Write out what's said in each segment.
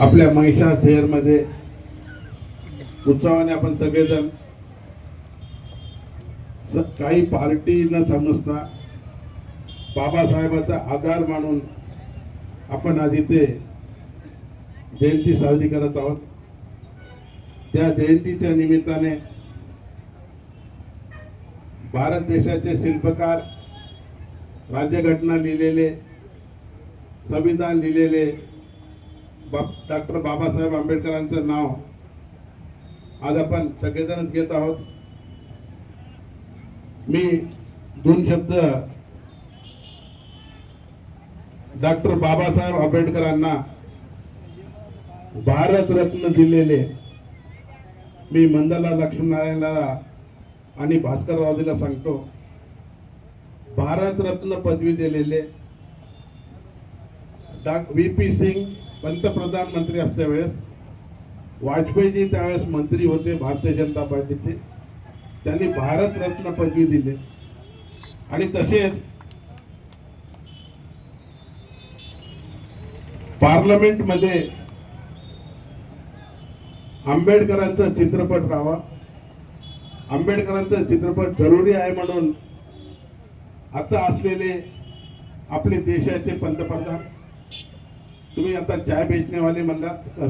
आपल्या महिषा शहरमध्ये उत्सवाने आपण सगळेजण काही पार्टी न समजता बाबासाहेबांचा आधार मानून आपण आज इथे जयंती साजरी करत आहोत। त्या जयंतीच्या निमित्ताने भारत देशाचे शिल्पकार, राज्यघटना लिहिलेले, संविधान लिहिलेले डॉक्टर बाबासाहेब आंबेडकरांचं नाव आज आपण सगळेजणच घेत आहोत। मी दोन शब्द डॉक्टर बाबासाहेब आंबेडकरांना भारत रत्न दिलेले मी मंदाला लक्ष्मीनारायणला आणि भास्कररावजीला सांगतो, भारत रत्न पदवी दिलेले VP सिंग पंतप्रधान मंत्री असते वेळेस, वाजपेयीजी त्यावेळेस मंत्री होते भारतीय जनता पार्टीचे, त्यांनी भारत रत्न पदवी दिले। आणि तसेच पार्लमेंट मध्ये आंबेडकरांचा चित्रपट राहावा, आंबेडकरांचा चित्रपट जरुरी आहे म्हणून आता असलेले आपले देशाचे पंतप्रधान, तुम्ही आता चाय बेचणेवाले म्हणलात,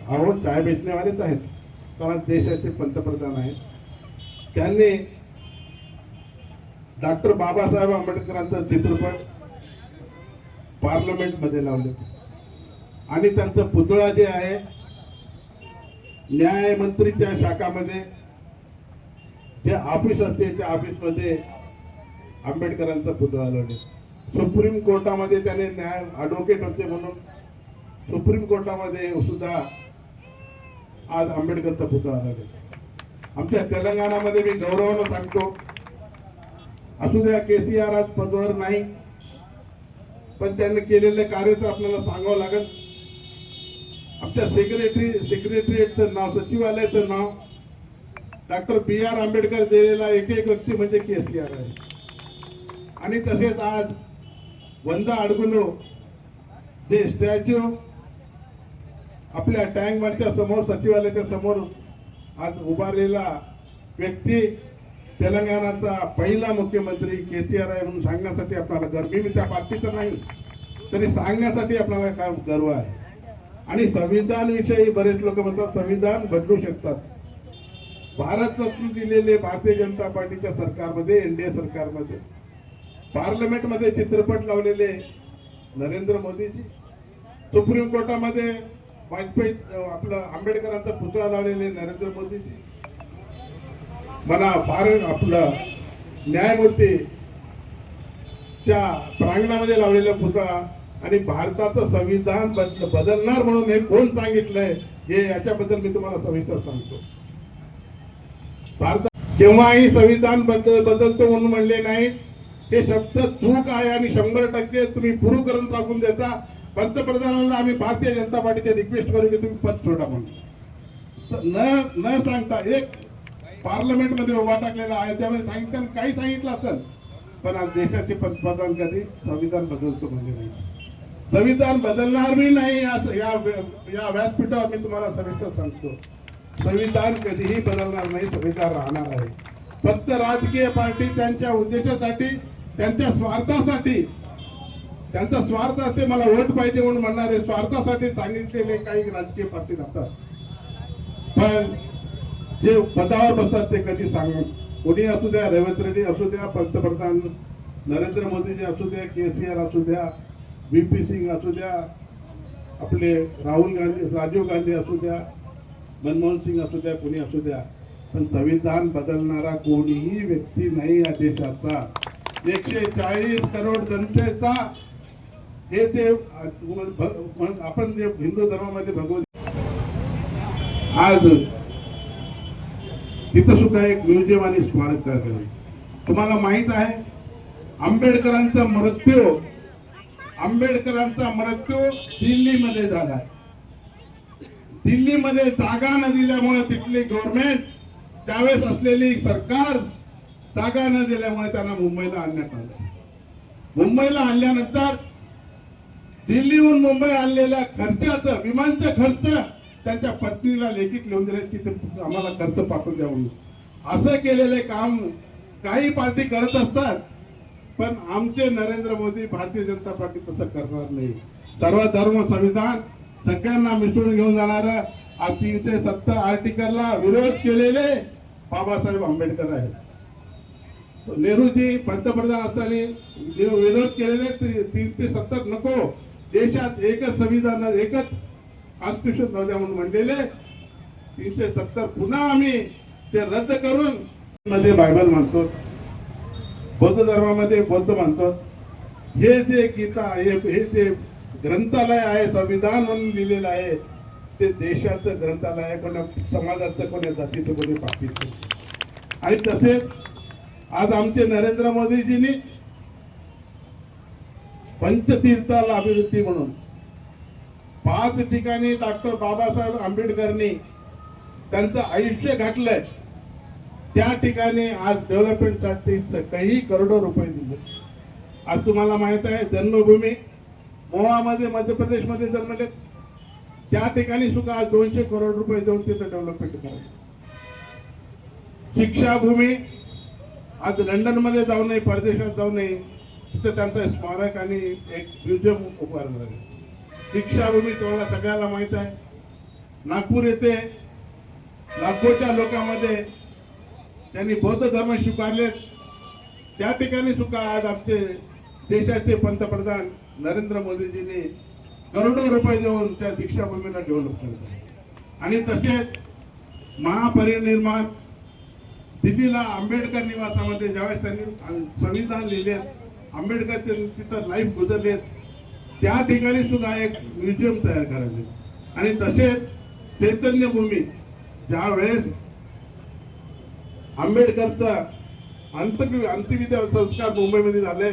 अहो चाय बेचणेवालेच आहेत, कारण देशाचे पंतप्रधान आहेत, त्यांनी डॉक्टर बाबासाहेब आंबेडकरांचा चित्रपट पार्लमेंट मध्ये लावले आणि त्यांचा पुतळा जे आहे न्यायमंत्रीच्या शाखामध्ये जे ऑफिस असते त्या ऑफिस मध्ये आंबेडकरांचा पुतळा लावले। सुप्रीम कोर्टामध्ये त्याने न्याय ॲडव्होकेट होते म्हणून सुप्रीम कोर्टामध्ये सुद्धा आज आंबेडकरचा पुतळा लावले। आमच्या तेलंगणामध्ये मी गौरवानं सांगतो, असू द्या KCR आज पदावर नाही, पण त्यांनी केलेले कार्य तर आपल्याला सांगावं लागेल। आमच्या सेक्रेटरीचं नाव, सचिवालयाचं नाव डॉक्टर BR आंबेडकर दिलेला एक व्यक्ती म्हणजे KCR आहे। आणि तसेच आज वंदा अडगुलो जे स्टॅच्यू आपल्या टँक बंडच्या समोर, सचिवालयाच्या समोर आज उभारलेला व्यक्ती तेलंगणाचा पहिला मुख्यमंत्री KCR आहे म्हणून सांगण्यासाठी आपल्याला गर्व, मी त्या पार्टीचं नाही तरी सांगण्यासाठी आपल्याला काय गर्व आहे। आणि संविधान विषयी बरेच लोक म्हणतात संविधान बदलू शकतात। भारत रत्न दिलेले भारतीय जनता पार्टीच्या सरकारमध्ये, NDA सरकारमध्ये पार्लमेंट मध्ये चित्रपट लावलेले नरेंद्र मोदीजी, सुप्रीम कोर्टामध्ये वाजपेयी आपलं आंबेडकरांचा पुतळा लावलेले नरेंद्र मोदीजी, मला फार आपलं न्यायमूर्ती च्या प्रांगणामध्ये लावलेला पुतळा आणि भारताचं संविधान बदलणार म्हणून हे कोण सांगितलंय हे याच्याबद्दल मी तुम्हाला सविस्तर सांगतो। भारत केव्हाही संविधान बदलतो म्हणून म्हणले नाही, हे शब्द चूक आहे आणि 100% तुम्ही पुरू करून टाकून देता। पंतप्रधानांना आम्ही भारतीय जनता पार्टीचे रिक्वेस्ट करू की तुम्ही पद सोडा म्हणून न सांगता एक पार्लमेंट मध्ये उभा टाकलेला आहे, त्यामध्ये सांगितलं काही सांगितलं असेल, पण आज देशाचे पंतप्रधान कधी संविधान बदलतो म्हणजे नाही, संविधान बदलणार भी नाही। या व्यासपीठावर मी तुम्हाला सविस्तर सांगतो, संविधान कधीही बदलणार नाही, संविधान राहणार आहे। फक्त राजकीय पार्टी त्यांच्या उद्देशासाठी, त्यांच्या स्वार्थासाठी, त्यांचा स्वार्थ असते मला वोट पाहिजे म्हणून म्हणणारे स्वार्थासाठी सांगितलेले काही राजकीय पार्टी राहतात, पण जे पदावर बसतात ते कधी सांगून, कोणी असू द्या, रेवंत रेड्डी असू द्या, पंतप्रधान नरेंद्र मोदीजी असू द्या, KCR असू द्या, VP सिंग असू द्या, आपले राजीव गांधी असू द्या, मनमोहन सिंग असू द्या, कोणी असू द्या, पण संविधान बदलणारा कोणीही व्यक्ती नाही या देशाचा। 140 करोड जनतेचा हे ते आपण जे हिंदू धर्मामध्ये भगवत आज तिथं सुद्धा एक म्युझियम आणि स्मारक तयार केलं। तुम्हाला माहित आहे आंबेडकरांचा मृत्यू दिल्लीमध्ये झाला। दिल्लीमध्ये जागा न दिल्यामुळे तिथली गव्हर्नमेंट, त्यावेळेस असलेली सरकार जागा न दिल्यामुळे त्यांना मुंबईला आणण्यात आलं। मुंबईला आणल्यानंतर दिल्लीहून मुंबई आणलेल्या खर्चाचं विमानचा खर्च त्यांच्या पत्नीला लेखीत लिहून दिले की आम्हाला खर्च पाठवून द्या म्हणून. असं केलेले काम काही पार्टी करत असतात, पण आमचे नरेंद्र मोदी भारतीय जनता पार्टी तसं करणार नाही. सर्व धर्म संविधान सगळ्यांना मिसळून घेऊन जाणार आज 370 आर्टिकलला विरोध केलेले बाबासाहेब आंबेडकर आहेत. नेहरूजी पंतप्रधान असताना विरोध केलेले 370 नको, देशात एकच संविधान एकच कॉन्स्टिट्यूशन राहू द्या म्हणून म्हणलेले 370 पुन्हा आम्ही ते रद्द करून मध्ये बायबल मानतो, बौद्ध धर्मामध्ये बौद्ध मानतो. हे जे गीता आहे, हे जे ग्रंथालय आहे, संविधान म्हणून लिहिलेलं आहे, ते देशाचं ग्रंथालय आहे, कोणा समाजाचं, कोणा जातीचं, कोणी पातीचं. आणि तसेच आज आमचे नरेंद्र मोदीजींनी पंचतीर्थाला अभिवृद्धी म्हणून 5 ठिकाणी डॉक्टर बाबासाहेब आंबेडकरांनी त्यांचं आयुष्य घातलंय. त्या ठिकाणी आज डेव्हलपमेंटसाठी काही करोडो रुपये दिले. आज तुम्हाला माहित आहे जन्मभूमी मोहामध्ये मध्य प्रदेशमध्ये जन्मले, त्या ठिकाणी सुद्धा आज 200 करोड रुपये देऊन तिथं डेव्हलपमेंट करायचं. शिक्षाभूमी आज लंडन मध्ये जाऊ नये, परदेशात जाऊ नये, तिथं त्यांचं स्मारक आणि एक म्युझियम उभारणार आहे. दीक्षाभूमी तुम्हाला सगळ्याला माहित आहे. नागपूर येथे लाखोच्या लोकांमध्ये त्यांनी बौद्ध धर्म स्वीकारले. त्या ठिकाणी सुद्धा आज आमचे देशाचे पंतप्रधान नरेंद्र मोदीजींनी करोडो रुपये देऊन त्या दीक्षाभूमीला डेव्हलप केलं. आणि तसेच महापरिनिर्वाण दिल्लीला आंबेडकर निवासामध्ये ज्यावेळेस त्यांनी संविधान लिहिले, आंबेडकर तिथं लाईफ गुजरले, त्या ठिकाणी सुद्धा एक म्युझियम तयार करायचे. आणि तसेच चैतन्यभूमी ज्या वेळेस आंबेडकरचा अंत्यविधी संस्कार मुंबईमध्ये झाले,